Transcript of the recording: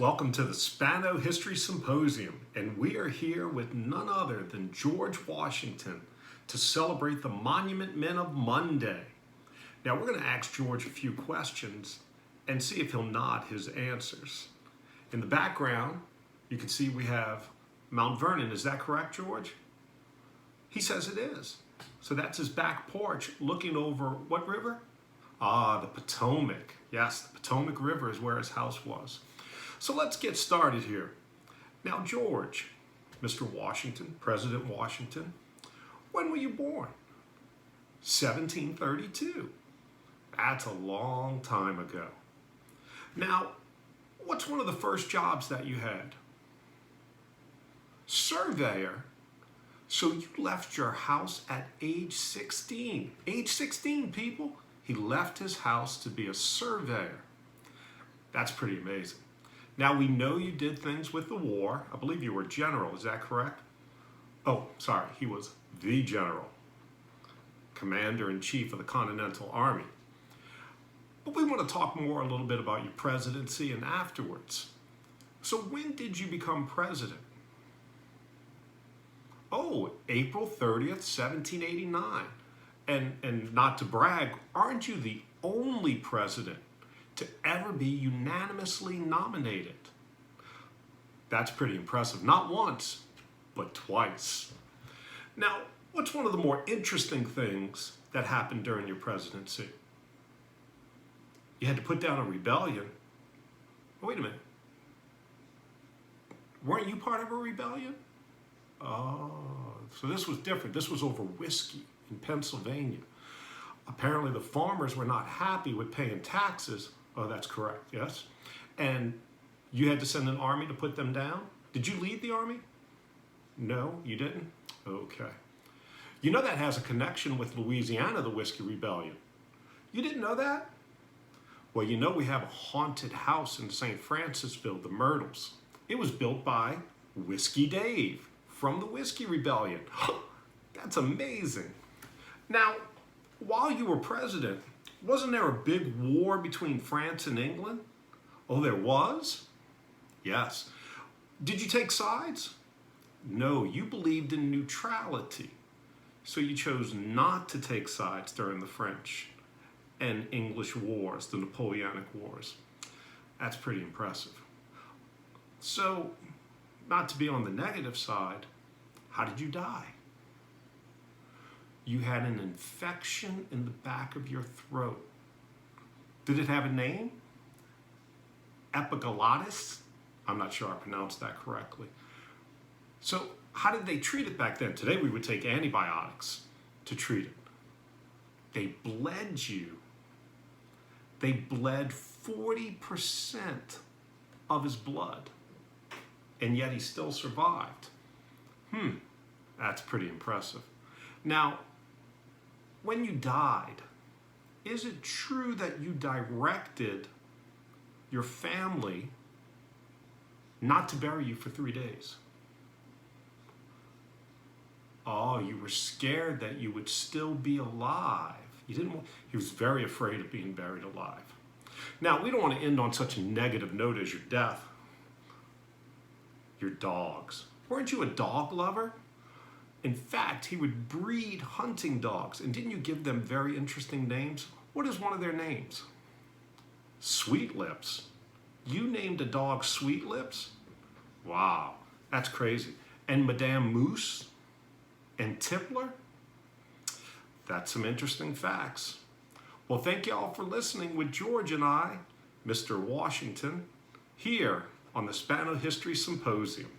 Welcome to the Spano History Symposium, and we are here with none other than George Washington to celebrate the Monument Men of Monday. Now we're going to ask George a few questions and see if he'll nod his answers. In the background, you can see we have Mount Vernon. Is that correct, George? He says it is. So that's his back porch looking over what river? The Potomac. Yes, the Potomac River is where his house was. So let's get started here. Now, George, Mr. Washington, President Washington, when were you born? 1732. That's a long time ago. Now, what's one of the first jobs that you had? Surveyor. So you left your house at age 16. Age 16, people. He left his house to be a surveyor. That's pretty amazing. Now, we know you did things with the war. I believe you were general. Is that correct? Oh, sorry. He was the general, commander-in-chief of the Continental Army. But we want to talk more a little bit about your presidency and afterwards. So when did you become president? Oh, April 30th, 1789. And not to brag, aren't you the only president to ever be unanimously nominated? That's pretty impressive. Not once, but twice. Now, what's one of the more interesting things that happened during your presidency? You had to put down a rebellion. Oh, wait a minute. Weren't you part of a rebellion? Oh, so this was different. This was over whiskey in Pennsylvania. Apparently the farmers were not happy with paying taxes. Oh, that's correct, yes. And you had to send an army to put them down? Did you lead the army? No, you didn't? Okay. You know that has a connection with Louisiana, the Whiskey Rebellion. You didn't know that? Well, you know we have a haunted house in St. Francisville, the Myrtles. It was built by Whiskey Dave from the Whiskey Rebellion. That's amazing. Now, while you were president, wasn't there a big war between France and England? Oh, there was? Yes. Did you take sides? No, you believed in neutrality. So you chose not to take sides during the French and English wars, the Napoleonic Wars. That's pretty impressive. So, not to be on the negative side, how did you die? You had an infection in the back of your throat. Did it have a name? Epiglottis? I'm not sure I pronounced that correctly. So how did they treat it back then? Today we would take antibiotics to treat it. They bled you. They bled 40% of his blood, and yet he still survived. That's pretty impressive. Now, when you died, is it true that you directed your family not to bury you for 3 days? Oh, you were scared that you would still be alive. He was very afraid of being buried alive. Now, we don't want to end on such a negative note as your death. Your dogs. Weren't you a dog lover? In fact, he would breed hunting dogs. And didn't you give them very interesting names? What is one of their names? Sweet Lips. You named a dog Sweet Lips? Wow, that's crazy. And Madame Moose and Tippler? That's some interesting facts. Well, thank you all for listening with George and I, Mr. Washington, here on the Spano History Symposium.